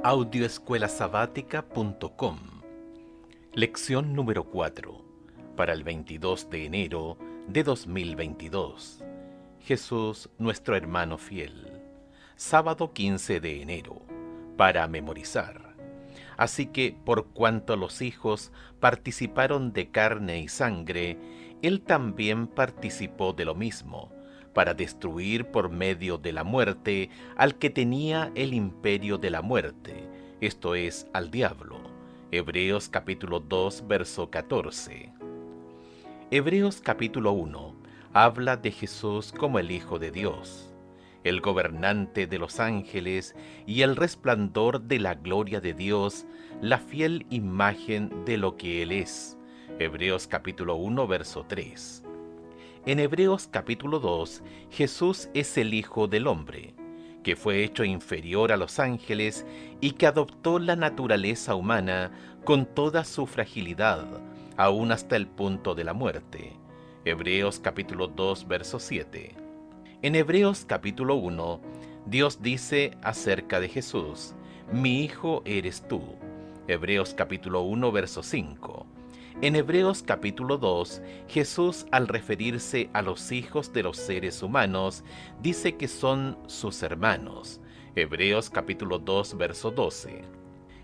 Audioescuelasabática.com. Lección número 4, para el 22 de enero de 2022. Jesús, nuestro hermano fiel. Sábado 15 de enero, para memorizar. Así que, por cuanto los hijos participaron de carne y sangre, Él también participó de lo mismo, para destruir por medio de la muerte al que tenía el imperio de la muerte, esto es, al diablo. Hebreos capítulo 2, verso 14. Hebreos capítulo 1 habla de Jesús como el Hijo de Dios, el gobernante de los ángeles y el resplandor de la gloria de Dios, la fiel imagen de lo que Él es. Hebreos capítulo 1, verso 3. En Hebreos capítulo 2, Jesús es el Hijo del Hombre, que fue hecho inferior a los ángeles y que adoptó la naturaleza humana con toda su fragilidad, aún hasta el punto de la muerte. Hebreos capítulo 2, verso 7. En Hebreos capítulo 1, Dios dice acerca de Jesús: mi Hijo eres tú. Hebreos capítulo 1, verso 5. En Hebreos capítulo 2, Jesús, al referirse a los hijos de los seres humanos, dice que son sus hermanos. Hebreos capítulo 2, verso 12.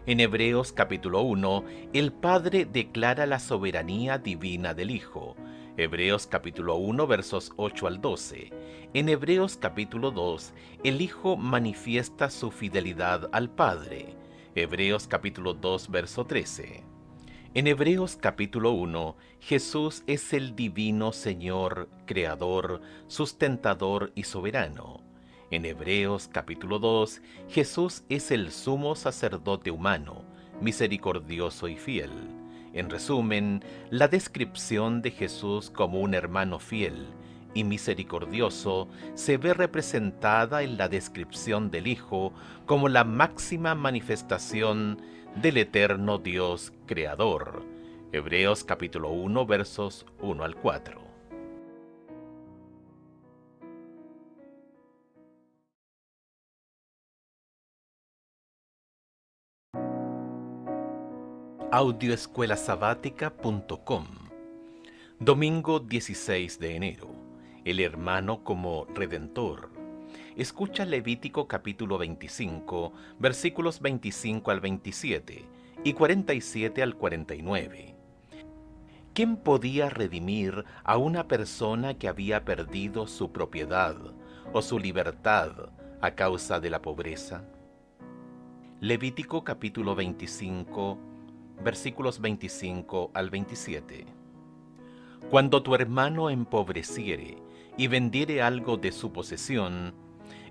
En Hebreos capítulo 1, el Padre declara la soberanía divina del Hijo. Hebreos capítulo 1, versos 8 al 12. En Hebreos capítulo 2, el Hijo manifiesta su fidelidad al Padre. Hebreos capítulo 2, verso 13. En Hebreos capítulo 1, Jesús es el divino Señor, Creador, sustentador y soberano. En Hebreos capítulo 2, Jesús es el sumo sacerdote humano, misericordioso y fiel. En resumen, la descripción de Jesús como un hermano fiel y misericordioso se ve representada en la descripción del Hijo como la máxima manifestación del eterno Dios Creador. Hebreos capítulo 1, versos 1 al 4. Audioescuelasabática.com. Domingo 16 de enero. El hermano como redentor. Escucha Levítico capítulo 25, versículos 25 al 27 y 47 al 49. ¿Quién podía redimir a una persona que había perdido su propiedad o su libertad a causa de la pobreza? Levítico capítulo 25, versículos 25 al 27. Cuando tu hermano empobreciere y vendiere algo de su posesión,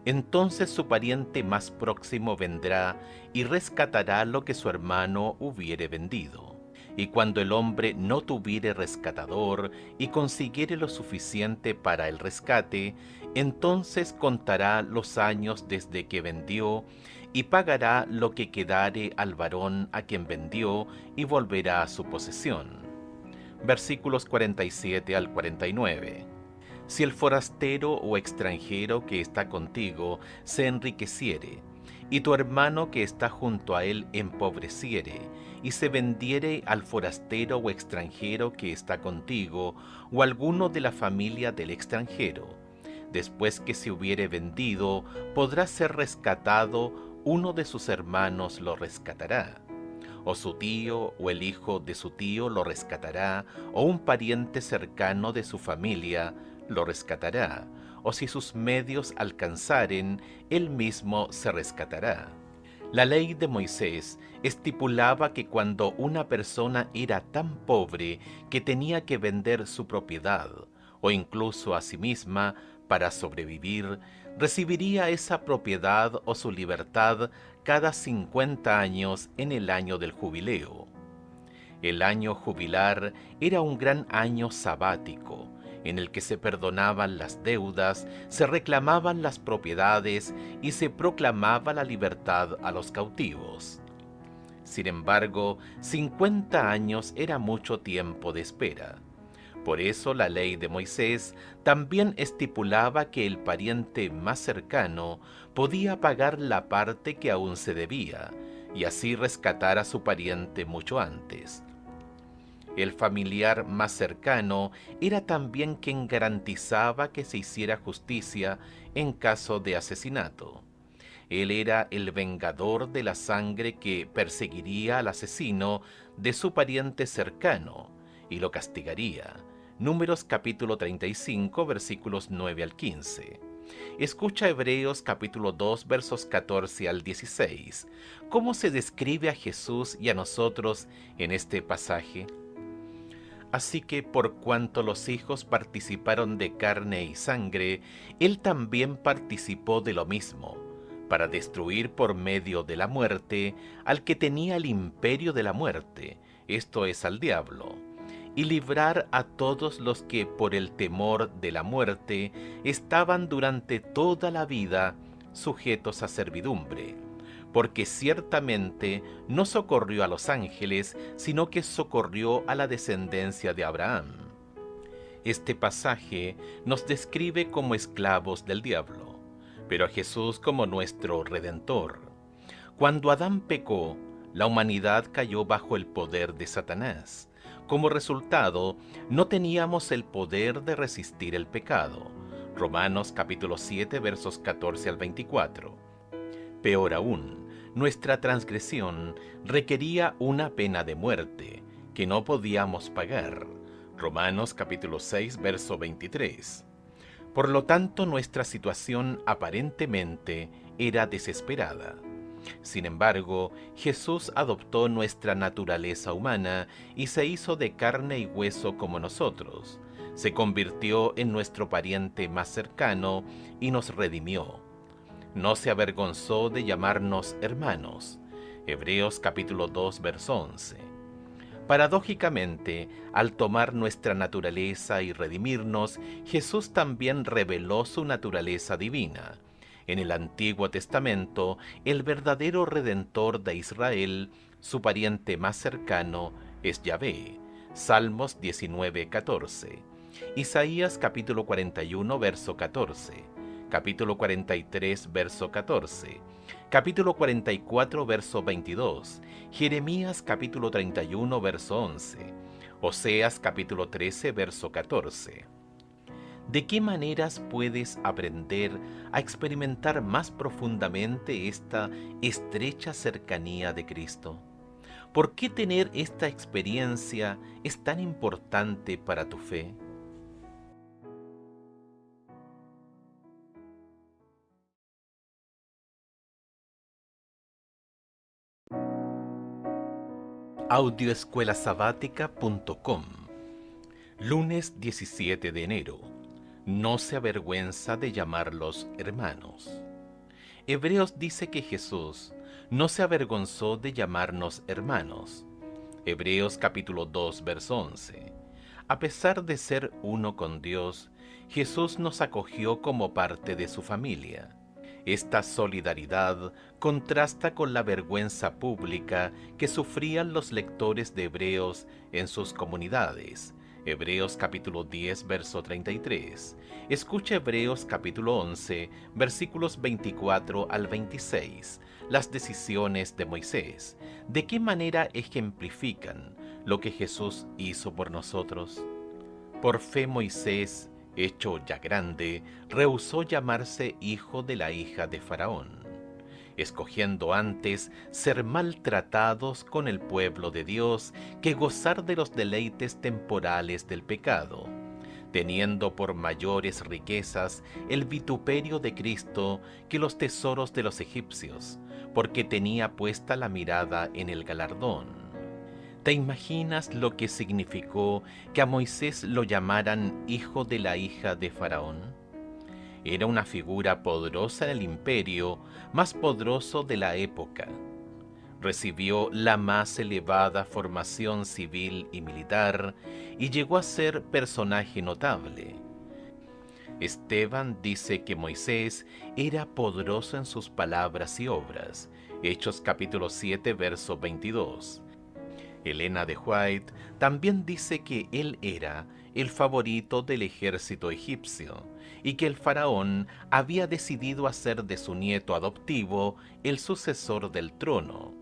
entonces su pariente más próximo vendrá y rescatará lo que su hermano hubiere vendido. Y cuando el hombre no tuviere rescatador y consiguiere lo suficiente para el rescate, entonces contará los años desde que vendió y pagará lo que quedare al varón a quien vendió y volverá a su posesión. Versículos 47 al 49. Si el forastero o extranjero que está contigo se enriqueciere, y tu hermano que está junto a él empobreciere, y se vendiere al forastero o extranjero que está contigo, o alguno de la familia del extranjero, después que se hubiere vendido, podrá ser rescatado, uno de sus hermanos lo rescatará. O su tío o el hijo de su tío lo rescatará, o un pariente cercano de su familia lo rescatará, o si sus medios alcanzaren, él mismo se rescatará. La ley de Moisés estipulaba que cuando una persona era tan pobre que tenía que vender su propiedad, o incluso a sí misma, para sobrevivir, recibiría esa propiedad o su libertad cada 50 años en el año del jubileo. El año jubilar era un gran año sabático, en el que se perdonaban las deudas, se reclamaban las propiedades y se proclamaba la libertad a los cautivos. Sin embargo, 50 años era mucho tiempo de espera. Por eso la ley de Moisés también estipulaba que el pariente más cercano podía pagar la parte que aún se debía, y así rescatar a su pariente mucho antes. El familiar más cercano era también quien garantizaba que se hiciera justicia en caso de asesinato. Él era el vengador de la sangre que perseguiría al asesino de su pariente cercano y lo castigaría. Números capítulo 35, versículos 9 al 15. Escucha Hebreos capítulo 2, versos 14 al 16. ¿Cómo se describe a Jesús y a nosotros en este pasaje? Así que por cuanto los hijos participaron de carne y sangre, él también participó de lo mismo, para destruir por medio de la muerte al que tenía el imperio de la muerte, esto es, al diablo, y librar a todos los que por el temor de la muerte estaban durante toda la vida sujetos a servidumbre, porque ciertamente no socorrió a los ángeles, sino que socorrió a la descendencia de Abraham. Este pasaje nos describe como esclavos del diablo, pero a Jesús como nuestro Redentor. Cuando Adán pecó, la humanidad cayó bajo el poder de Satanás. Como resultado, no teníamos el poder de resistir el pecado. Romanos capítulo 7, versos 14 al 24. Peor aún, nuestra transgresión requería una pena de muerte que no podíamos pagar. Romanos capítulo 6, verso 23. Por lo tanto, nuestra situación aparentemente era desesperada. Sin embargo, Jesús adoptó nuestra naturaleza humana y se hizo de carne y hueso como nosotros. Se convirtió en nuestro pariente más cercano y nos redimió. No se avergonzó de llamarnos hermanos. Hebreos capítulo 2, verso 11. Paradójicamente, al tomar nuestra naturaleza y redimirnos, Jesús también reveló su naturaleza divina. En el Antiguo Testamento, el verdadero Redentor de Israel, su pariente más cercano, es Yahvé. Salmos 19, 14. Isaías capítulo 41, verso 14. Capítulo 43, verso 14. Capítulo 44, verso 22. Jeremías capítulo 31, verso 11. Oseas capítulo 13, verso 14. ¿De qué maneras puedes aprender a experimentar más profundamente esta estrecha cercanía de Cristo? ¿Por qué tener esta experiencia es tan importante para tu fe? Audioescuelasabática.com. Lunes 17 de enero. No se avergüenza de llamarlos hermanos. Hebreos dice que Jesús no se avergonzó de llamarnos hermanos. Hebreos capítulo 2, verso 11. A pesar de ser uno con Dios, Jesús nos acogió como parte de su familia. Esta solidaridad contrasta con la vergüenza pública que sufrían los lectores de Hebreos en sus comunidades. Hebreos capítulo 10, verso 33. Escucha Hebreos capítulo 11, versículos 24 al 26. Las decisiones de Moisés. ¿De qué manera ejemplifican lo que Jesús hizo por nosotros? Por fe Moisés, hecho ya grande, rehusó llamarse hijo de la hija de Faraón, escogiendo antes ser maltratados con el pueblo de Dios que gozar de los deleites temporales del pecado, teniendo por mayores riquezas el vituperio de Cristo que los tesoros de los egipcios, porque tenía puesta la mirada en el galardón. ¿Te imaginas lo que significó que a Moisés lo llamaran hijo de la hija de Faraón? Era una figura poderosa en el imperio, más poderoso de la época. Recibió la más elevada formación civil y militar y llegó a ser personaje notable. Esteban dice que Moisés era poderoso en sus palabras y obras. Hechos capítulo 7, verso 22. Elena de White también dice que él era el favorito del ejército egipcio y que el faraón había decidido hacer de su nieto adoptivo el sucesor del trono.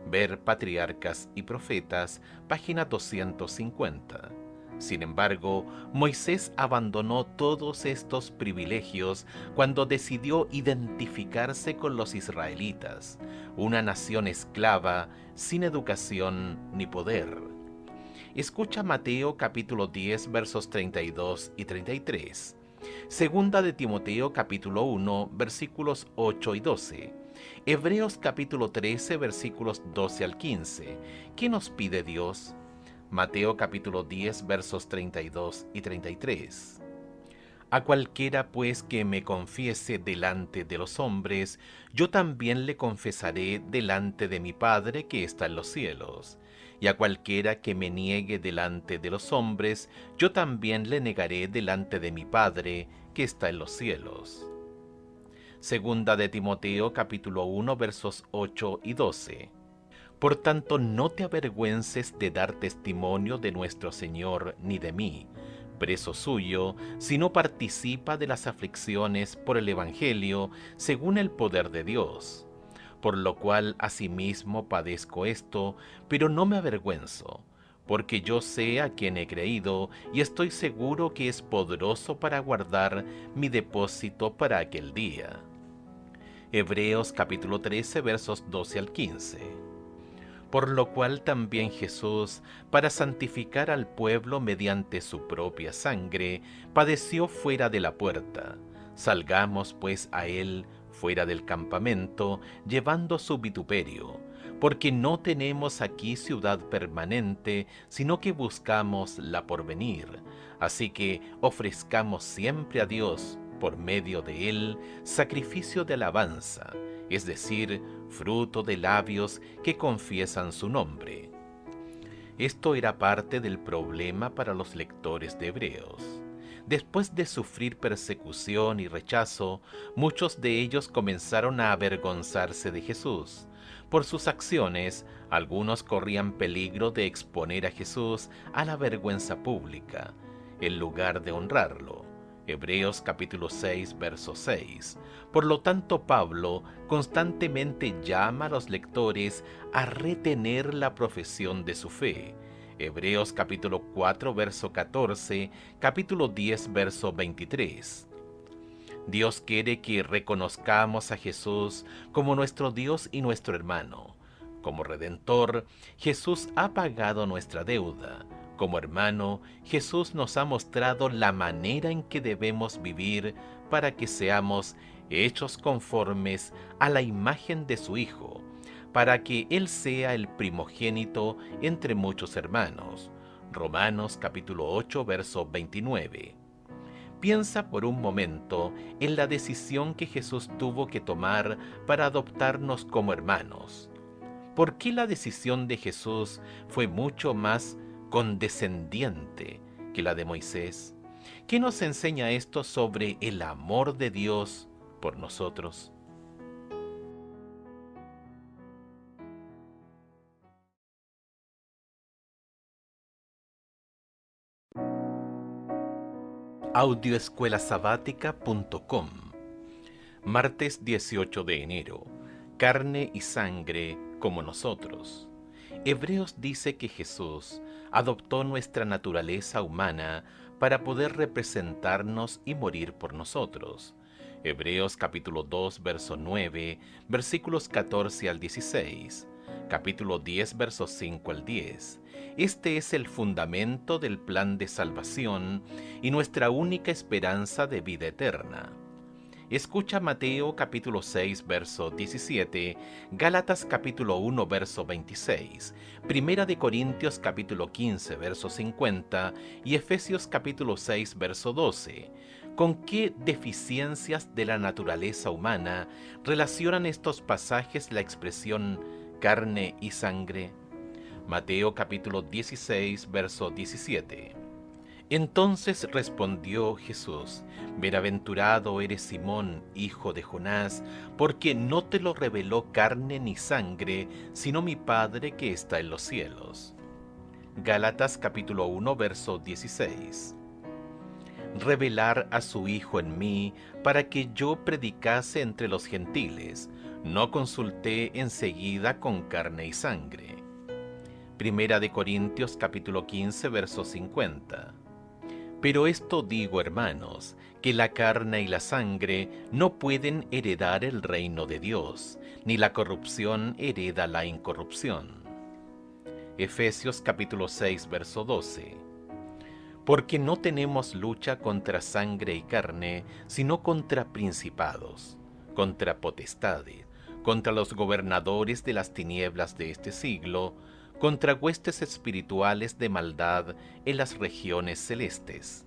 Ver Patriarcas y Profetas, página 250. Sin embargo, Moisés abandonó todos estos privilegios cuando decidió identificarse con los israelitas, una nación esclava, sin educación ni poder. Escucha Mateo capítulo 10 versos 32 y 33. Segunda de Timoteo capítulo 1 versículos 8 y 12. Hebreos capítulo 13 versículos 12 al 15. ¿Qué nos pide Dios? Mateo capítulo 10 versos 32 y 33. A cualquiera pues que me confiese delante de los hombres, yo también le confesaré delante de mi Padre que está en los cielos. Y a cualquiera que me niegue delante de los hombres, yo también le negaré delante de mi Padre que está en los cielos. Segunda de Timoteo capítulo 1 versos 8 y 12. Por tanto, no te avergüences de dar testimonio de nuestro Señor ni de mí, preso suyo, sino participa de las aflicciones por el Evangelio según el poder de Dios. Por lo cual asimismo padezco esto, pero no me avergüenzo, porque yo sé a quien he creído y estoy seguro que es poderoso para guardar mi depósito para aquel día. Hebreos capítulo 13 versos 12 al 15. Por lo cual también Jesús, para santificar al pueblo mediante su propia sangre, padeció fuera de la puerta. Salgamos pues a él fuera del campamento, llevando su vituperio, porque no tenemos aquí ciudad permanente, sino que buscamos la porvenir. Así que ofrezcamos siempre a Dios, por medio de él, sacrificio de alabanza, es decir, fruto de labios que confiesan su nombre. Esto era parte del problema para los lectores de Hebreos. Después de sufrir persecución y rechazo, muchos de ellos comenzaron a avergonzarse de Jesús. Por sus acciones, algunos corrían peligro de exponer a Jesús a la vergüenza pública, en lugar de honrarlo. Hebreos capítulo 6, verso 6. Por lo tanto, Pablo constantemente llama a los lectores a retener la profesión de su fe. Hebreos capítulo 4, verso 14, capítulo 10, verso 23. Dios quiere que reconozcamos a Jesús como nuestro Dios y nuestro hermano. Como Redentor, Jesús ha pagado nuestra deuda. Como hermano, Jesús nos ha mostrado la manera en que debemos vivir para que seamos hechos conformes a la imagen de su Hijo, para que Él sea el primogénito entre muchos hermanos. Romanos capítulo 8, verso 29. Piensa por un momento en la decisión que Jesús tuvo que tomar para adoptarnos como hermanos. ¿Por qué la decisión de Jesús fue mucho más condescendiente que la de Moisés? ¿Qué nos enseña esto sobre el amor de Dios por nosotros? Audioescuelasabática.com. Martes 18 de enero. Carne y sangre como nosotros. Hebreos dice que Jesús adoptó nuestra naturaleza humana para poder representarnos y morir por nosotros. Hebreos capítulo 2, verso 9, versículos 14 al 16. Capítulo 10, versos 5 al 10. Este es el fundamento del plan de salvación y nuestra única esperanza de vida eterna. Escucha Mateo capítulo 6, verso 17, Gálatas capítulo 1, verso 26, Primera de Corintios capítulo 15, verso 50 y Efesios capítulo 6, verso 12. ¿Con qué deficiencias de la naturaleza humana relacionan estos pasajes la expresión carne y sangre? Mateo capítulo 16, verso 17. Entonces respondió Jesús: Bienaventurado eres Simón, hijo de Jonás, porque no te lo reveló carne ni sangre, sino mi Padre que está en los cielos. Gálatas capítulo 1, verso 16. Revelar a su Hijo en mí, para que yo predicase entre los gentiles, No consulté enseguida con carne y sangre. Primera de Corintios capítulo 15, verso 50. Pero esto digo, hermanos, que la carne y la sangre no pueden heredar el reino de Dios, ni la corrupción hereda la incorrupción. Efesios capítulo 6, verso 12. Porque no tenemos lucha contra sangre y carne, sino contra principados, contra potestades, contra los gobernadores de las tinieblas de este siglo, contra huestes espirituales de maldad en las regiones celestes.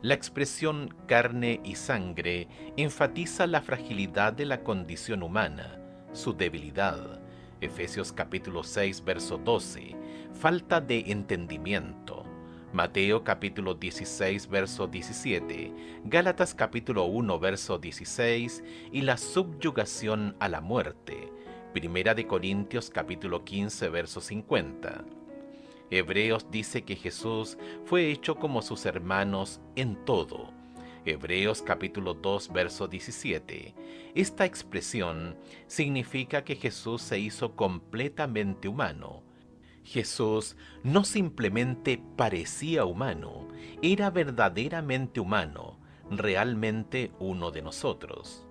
La expresión carne y sangre enfatiza la fragilidad de la condición humana, su debilidad. Efesios capítulo 6, verso 12, falta de entendimiento. Mateo capítulo 16, verso 17, Gálatas capítulo 1, verso 16 y la subyugación a la muerte. Primera de Corintios capítulo 15, verso 50. Hebreos dice que Jesús fue hecho como sus hermanos en todo. Hebreos capítulo 2, verso 17. Esta expresión significa que Jesús se hizo completamente humano. Jesús no simplemente parecía humano, era verdaderamente humano, realmente uno de nosotros.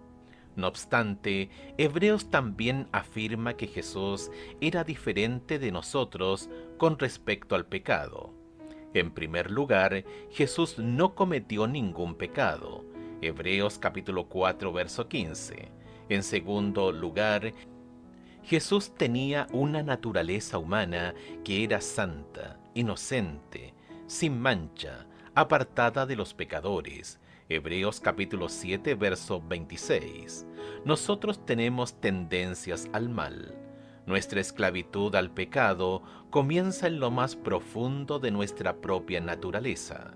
No obstante, Hebreos también afirma que Jesús era diferente de nosotros con respecto al pecado. En primer lugar, Jesús no cometió ningún pecado. Hebreos capítulo 4, verso 15. En segundo lugar, Jesús tenía una naturaleza humana que era santa, inocente, sin mancha, apartada de los pecadores. Hebreos capítulo 7, verso 26. Nosotros tenemos tendencias al mal. Nuestra esclavitud al pecado comienza en lo más profundo de nuestra propia naturaleza.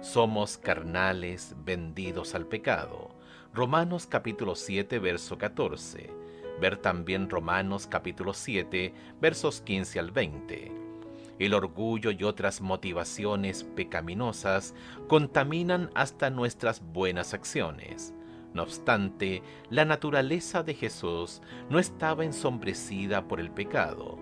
Somos carnales vendidos al pecado. Romanos capítulo 7, verso 14. Ver también Romanos capítulo 7, versos 15 al 20. El orgullo y otras motivaciones pecaminosas contaminan hasta nuestras buenas acciones. No obstante, la naturaleza de Jesús no estaba ensombrecida por el pecado.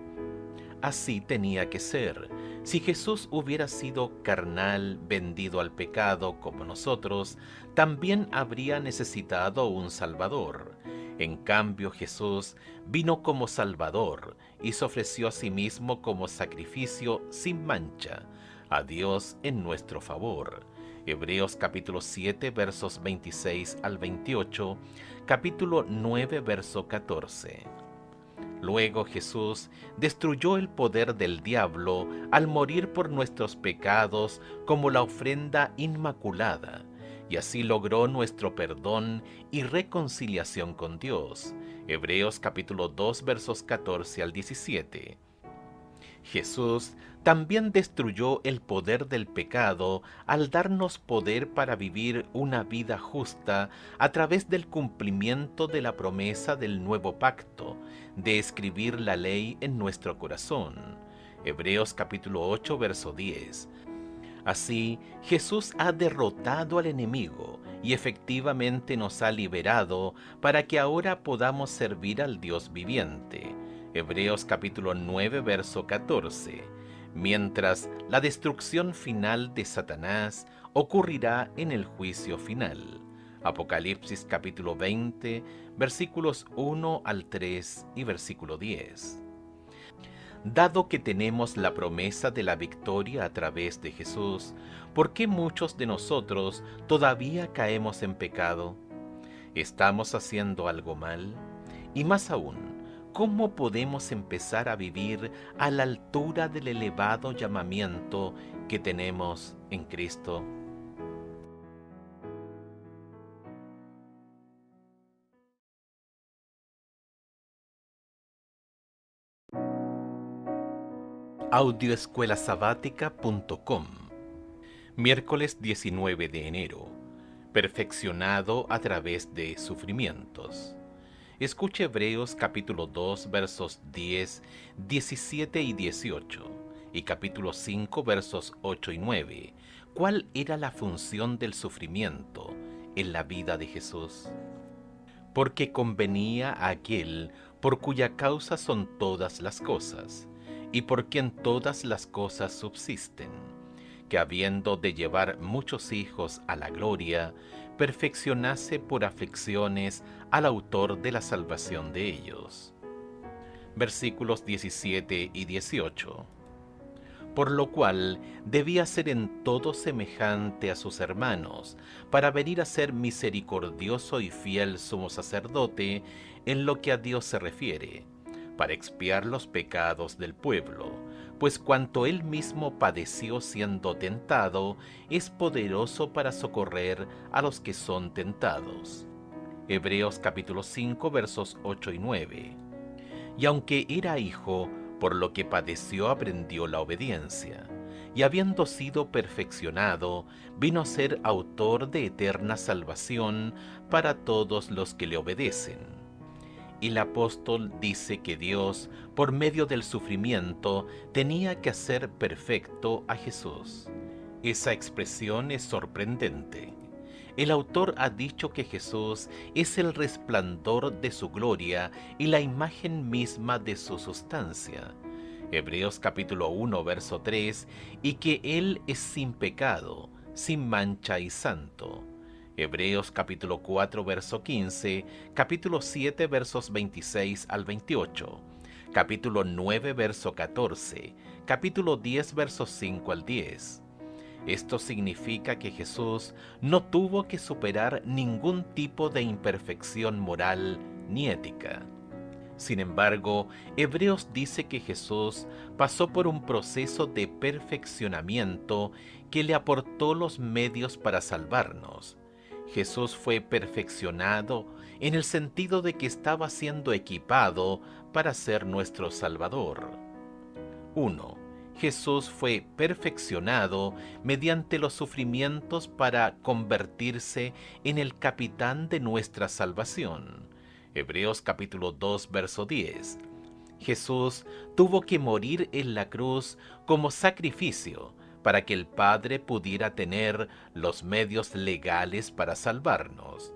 Así tenía que ser. Si Jesús hubiera sido carnal, vendido al pecado como nosotros, también habría necesitado un Salvador. En cambio, Jesús vino como Salvador y se ofreció a sí mismo como sacrificio sin mancha, a Dios en nuestro favor. Hebreos capítulo 7, versos 26 al 28, capítulo 9, verso 14. Luego Jesús destruyó el poder del diablo al morir por nuestros pecados como la ofrenda inmaculada, y así logró nuestro perdón y reconciliación con Dios. Hebreos capítulo 2 versos 14 al 17. Jesús también destruyó el poder del pecado al darnos poder para vivir una vida justa a través del cumplimiento de la promesa del nuevo pacto, de escribir la ley en nuestro corazón. Hebreos capítulo 8, verso 10. Así, Jesús ha derrotado al enemigo y efectivamente nos ha liberado para que ahora podamos servir al Dios viviente. Hebreos capítulo 9, verso 14. Mientras la destrucción final de Satanás ocurrirá en el juicio final. Apocalipsis capítulo 20, versículos 1 al 3 y versículo 10. Dado que tenemos la promesa de la victoria a través de Jesús, ¿por qué muchos de nosotros todavía caemos en pecado? ¿Estamos haciendo algo mal? Y más aún, ¿cómo podemos empezar a vivir a la altura del elevado llamamiento que tenemos en Cristo? Audioescuelasabática.com. Miércoles 19 de enero. Perfeccionado a través de sufrimientos. Escuche Hebreos capítulo 2 versos 10, 17 y 18 y capítulo 5 versos 8 y 9. ¿Cuál era la función del sufrimiento en la vida de Jesús? porque convenía a aquel por cuya causa son todas las cosas, y por quien todas las cosas subsisten, que habiendo de llevar muchos hijos a la gloria, perfeccionase por aflicciones al autor de la salvación de ellos. Versículos 17 y 18. Por lo cual debía ser en todo semejante a sus hermanos, para venir a ser misericordioso y fiel sumo sacerdote en lo que a Dios se refiere, para expiar los pecados del pueblo, pues cuanto él mismo padeció siendo tentado, es poderoso para socorrer a los que son tentados. Hebreos capítulo 5 versos 8 y 9. Y aunque era hijo, por lo que padeció aprendió la obediencia, y habiendo sido perfeccionado, vino a ser autor de eterna salvación para todos los que le obedecen. Y el apóstol dice que Dios, por medio del sufrimiento, tenía que hacer perfecto a Jesús. Esa expresión es sorprendente. El autor ha dicho que Jesús es el resplandor de su gloria y la imagen misma de su sustancia. Hebreos capítulo 1, verso 3, y que Él es sin pecado, sin mancha y santo. Hebreos capítulo 4, verso 15, capítulo 7, versos 26 al 28, capítulo 9, verso 14, capítulo 10, versos 5 al 10. Esto significa que Jesús no tuvo que superar ningún tipo de imperfección moral ni ética. Sin embargo, Hebreos dice que Jesús pasó por un proceso de perfeccionamiento que le aportó los medios para salvarnos. Jesús fue perfeccionado en el sentido de que estaba siendo equipado para ser nuestro Salvador. 1. Jesús fue perfeccionado mediante los sufrimientos para convertirse en el capitán de nuestra salvación. Hebreos capítulo 2, verso 10. Jesús tuvo que morir en la cruz como sacrificio para que el Padre pudiera tener los medios legales para salvarnos.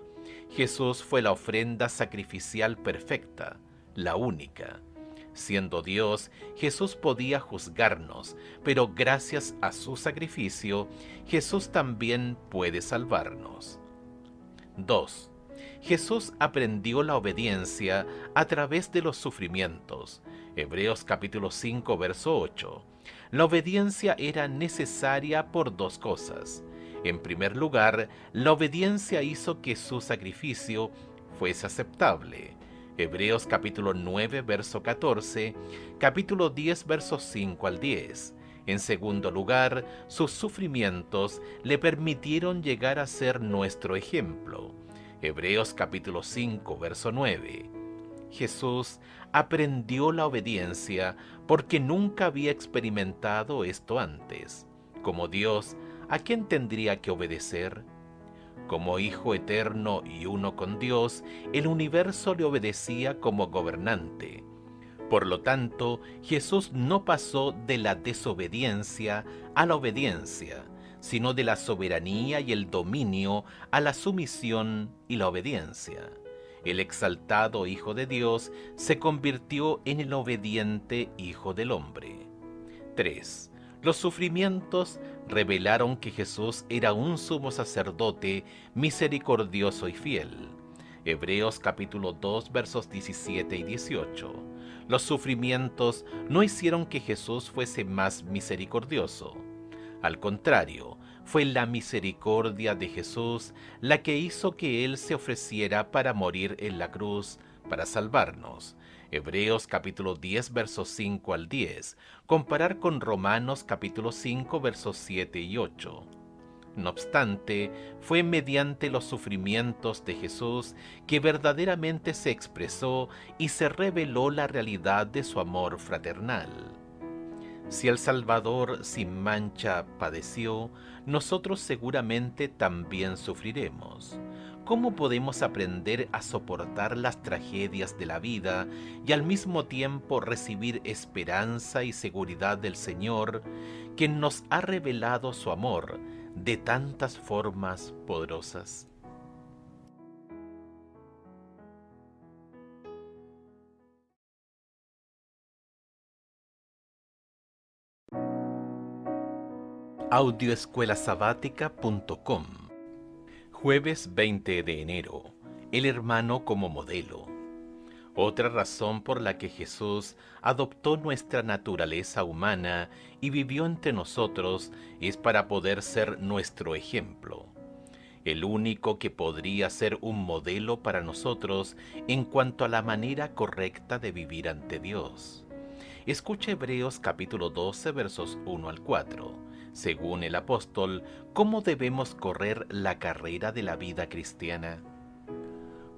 Jesús fue la ofrenda sacrificial perfecta, la única. Siendo Dios, Jesús podía juzgarnos, pero gracias a su sacrificio, Jesús también puede salvarnos. 2. Jesús aprendió la obediencia a través de los sufrimientos. Hebreos capítulo 5, verso 8. La obediencia era necesaria por dos cosas. En primer lugar, la obediencia hizo que su sacrificio fuese aceptable. Hebreos capítulo 9, verso 14, capítulo 10, versos 5 al 10. En segundo lugar, sus sufrimientos le permitieron llegar a ser nuestro ejemplo. Hebreos capítulo 5, verso 9. Jesús aprendió la obediencia porque nunca había experimentado esto antes. Como Dios, ¿a quién tendría que obedecer? Como Hijo eterno y uno con Dios, el universo le obedecía como gobernante. Por lo tanto, Jesús no pasó de la desobediencia a la obediencia, sino de la soberanía y el dominio a la sumisión y la obediencia. El exaltado Hijo de Dios se convirtió en el obediente Hijo del Hombre. 3. Los sufrimientos revelaron que Jesús era un sumo sacerdote misericordioso y fiel. Hebreos capítulo 2 versos 17 y 18. Los sufrimientos no hicieron que Jesús fuese más misericordioso. Al contrario, fue la misericordia de Jesús la que hizo que Él se ofreciera para morir en la cruz para salvarnos. Hebreos capítulo 10 versos 5 al 10, comparar con Romanos capítulo 5 versos 7 y 8. No obstante, fue mediante los sufrimientos de Jesús que verdaderamente se expresó y se reveló la realidad de su amor fraternal. Si el Salvador sin mancha padeció, nosotros seguramente también sufriremos. ¿Cómo podemos aprender a soportar las tragedias de la vida y al mismo tiempo recibir esperanza y seguridad del Señor, quien nos ha revelado su amor de tantas formas poderosas? audioescuelasabática.com. Jueves 20 de enero. El hermano como modelo. Otra razón por la que Jesús adoptó nuestra naturaleza humana y vivió entre nosotros es para poder ser nuestro ejemplo. El único que podría ser un modelo para nosotros en cuanto a la manera correcta de vivir ante Dios. Escucha Hebreos capítulo 12 versos 1 al 4. Según el apóstol, ¿cómo debemos correr la carrera de la vida cristiana?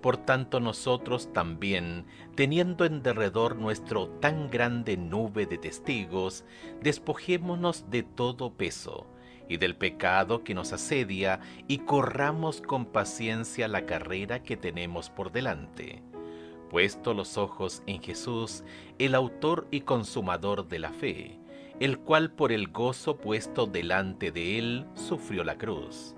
Por tanto nosotros también, teniendo en derredor nuestro tan grande nube de testigos, despojémonos de todo peso y del pecado que nos asedia y corramos con paciencia la carrera que tenemos por delante. Puesto los ojos en Jesús, el autor y consumador de la fe, el cual por el gozo puesto delante de él sufrió la cruz,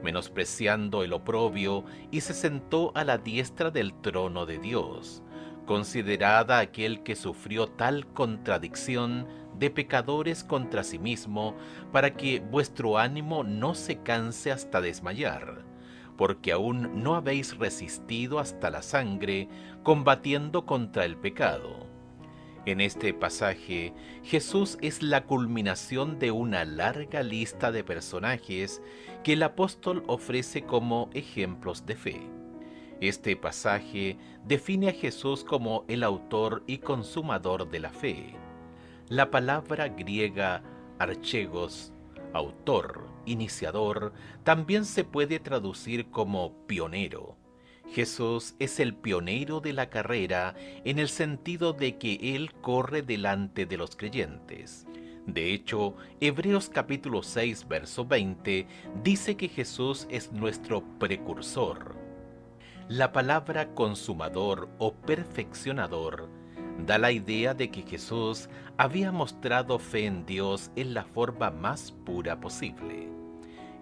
menospreciando el oprobio, y se sentó a la diestra del trono de Dios. Considerad aquel que sufrió tal contradicción de pecadores contra sí mismo, para que vuestro ánimo no se canse hasta desmayar, porque aún no habéis resistido hasta la sangre, combatiendo contra el pecado. En este pasaje, Jesús es la culminación de una larga lista de personajes que el apóstol ofrece como ejemplos de fe. Este pasaje define a Jesús como el autor y consumador de la fe. La palabra griega archegos, autor, iniciador, también se puede traducir como pionero. Jesús es el pionero de la carrera en el sentido de que Él corre delante de los creyentes. De hecho, Hebreos capítulo 6, verso 20 dice que Jesús es nuestro precursor. La palabra consumador o perfeccionador da la idea de que Jesús había mostrado fe en Dios en la forma más pura posible.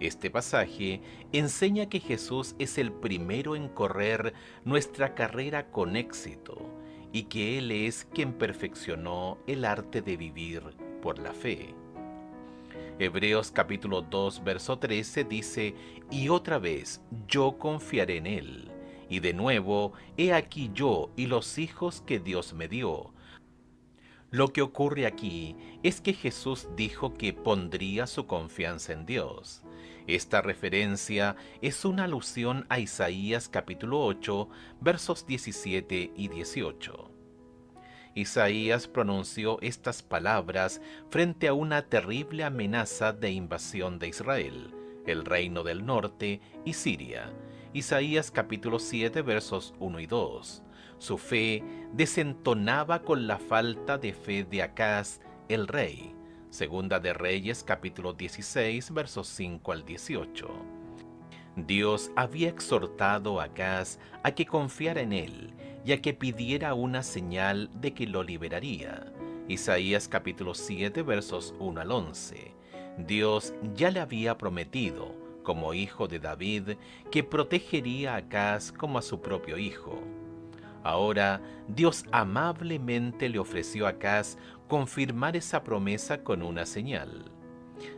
Este pasaje enseña que Jesús es el primero en correr nuestra carrera con éxito y que Él es quien perfeccionó el arte de vivir por la fe. Hebreos capítulo 2 verso 13 dice: y otra vez yo confiaré en Él. Y de nuevo, he aquí yo y los hijos que Dios me dio. Lo que ocurre aquí es que Jesús dijo que pondría su confianza en Dios. Esta referencia es una alusión a Isaías capítulo 8, versos 17 y 18. Isaías pronunció estas palabras frente a una terrible amenaza de invasión de Israel, el reino del norte y Siria. Isaías capítulo 7 versos 1 y 2. Su fe desentonaba con la falta de fe de Acaz, el rey. Segunda de Reyes capítulo 16 versos 5 al 18. Dios había exhortado a Acaz a que confiara en él y a que pidiera una señal de que lo liberaría. Isaías capítulo 7 versos 1 al 11. Dios ya le había prometido, como hijo de David, que protegería a Acaz como a su propio hijo. Ahora, Dios amablemente le ofreció a Acaz confirmar esa promesa con una señal.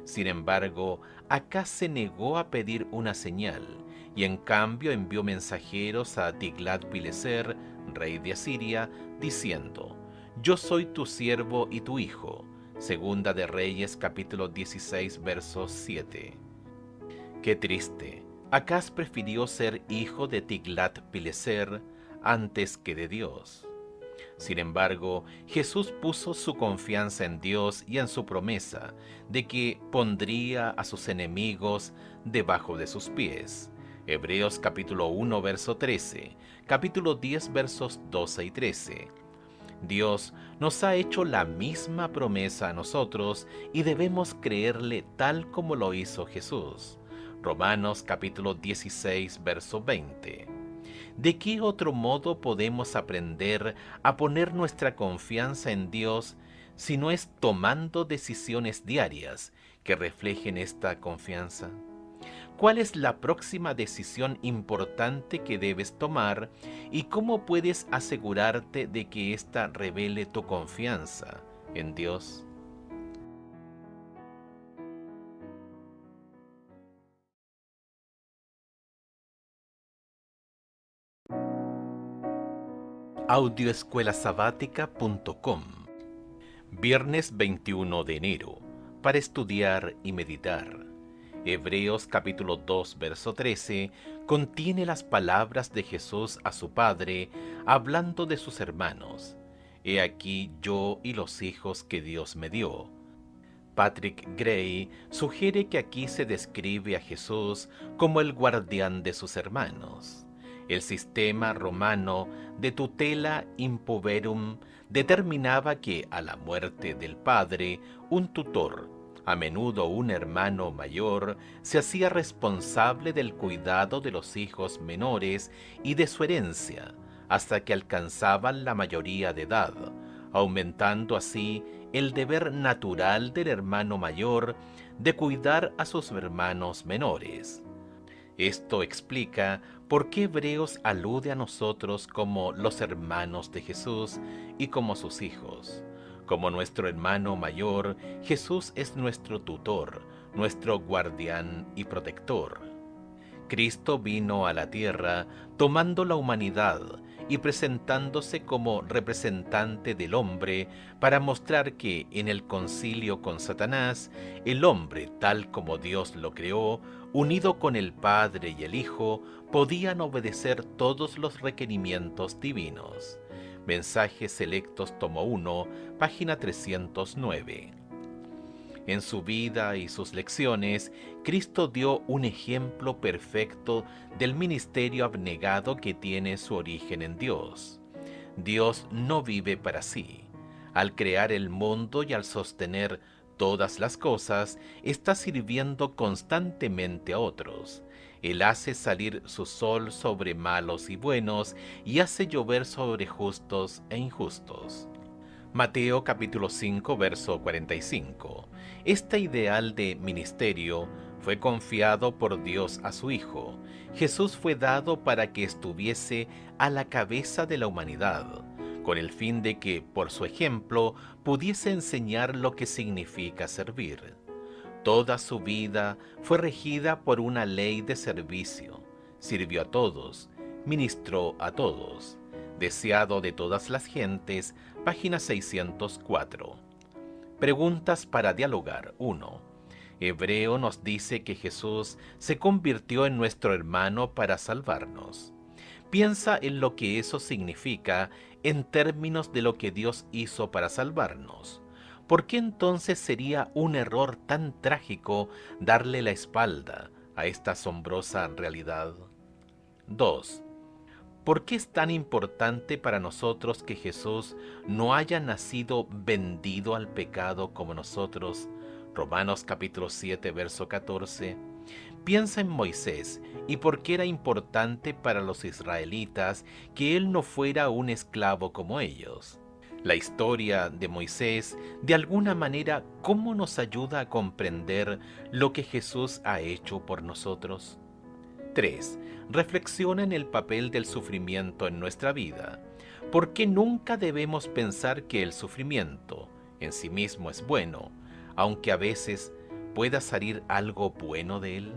Sin embargo, Acaz se negó a pedir una señal y en cambio envió mensajeros a Tiglat-Pileser, rey de Asiria, diciendo: yo soy tu siervo y tu hijo. Segunda de Reyes capítulo 16 verso 7. Qué triste. Acaz prefirió ser hijo de Tiglat-Pileser antes que de Dios. Sin embargo, Jesús puso su confianza en Dios y en su promesa de que pondría a sus enemigos debajo de sus pies. Hebreos capítulo 1 verso 13, capítulo 10 versos 12 y 13. Dios nos ha hecho la misma promesa a nosotros y debemos creerle tal como lo hizo Jesús. Romanos capítulo 16 verso 20. ¿De qué otro modo podemos aprender a poner nuestra confianza en Dios si no es tomando decisiones diarias que reflejen esta confianza? ¿Cuál es la próxima decisión importante que debes tomar y cómo puedes asegurarte de que ésta revele tu confianza en Dios? audioescuelasabática.com. Viernes 21 de enero, para estudiar y meditar. Hebreos capítulo 2, verso 13, contiene las palabras de Jesús a su Padre, hablando de sus hermanos. He aquí yo y los hijos que Dios me dio. Patrick Gray sugiere que aquí se describe a Jesús como el guardián de sus hermanos. El sistema romano de tutela impoverum determinaba que a la muerte del padre, un tutor, a menudo un hermano mayor, se hacía responsable del cuidado de los hijos menores y de su herencia, hasta que alcanzaban la mayoría de edad, aumentando así el deber natural del hermano mayor de cuidar a sus hermanos menores. Esto explica por qué Hebreos alude a nosotros como los hermanos de Jesús y como sus hijos. Como nuestro hermano mayor, Jesús es nuestro tutor, nuestro guardián y protector. Cristo vino a la tierra tomando la humanidad y presentándose como representante del hombre para mostrar que en el concilio con Satanás, el hombre, tal como Dios lo creó, unido con el Padre y el Hijo, podían obedecer todos los requerimientos divinos. Mensajes Selectos, tomo 1, página 309. En su vida y sus lecciones, Cristo dio un ejemplo perfecto del ministerio abnegado que tiene su origen en Dios. Dios no vive para sí. Al crear el mundo y al sostener todas las cosas, está sirviendo constantemente a otros. Él hace salir su sol sobre malos y buenos y hace llover sobre justos e injustos. Mateo capítulo 5, verso 45. Este ideal de ministerio fue confiado por Dios a su Hijo. Jesús fue dado para que estuviese a la cabeza de la humanidad, con el fin de que, por su ejemplo, pudiese enseñar lo que significa servir. Toda su vida fue regida por una ley de servicio. Sirvió a todos, ministró a todos. Deseado de todas las gentes, página 604. Preguntas para dialogar. 1. Hebreo nos dice que Jesús se convirtió en nuestro hermano para salvarnos. Piensa en lo que eso significa en términos de lo que Dios hizo para salvarnos. ¿Por qué entonces sería un error tan trágico darle la espalda a esta asombrosa realidad? 2. ¿Por qué es tan importante para nosotros que Jesús no haya nacido vendido al pecado como nosotros? Romanos capítulo 7, verso 14. Piensa en Moisés y por qué era importante para los israelitas que él no fuera un esclavo como ellos. La historia de Moisés, de alguna manera, ¿cómo nos ayuda a comprender lo que Jesús ha hecho por nosotros? 3. Reflexiona en el papel del sufrimiento en nuestra vida. ¿Por qué nunca debemos pensar que el sufrimiento en sí mismo es bueno, aunque a veces pueda salir algo bueno de él?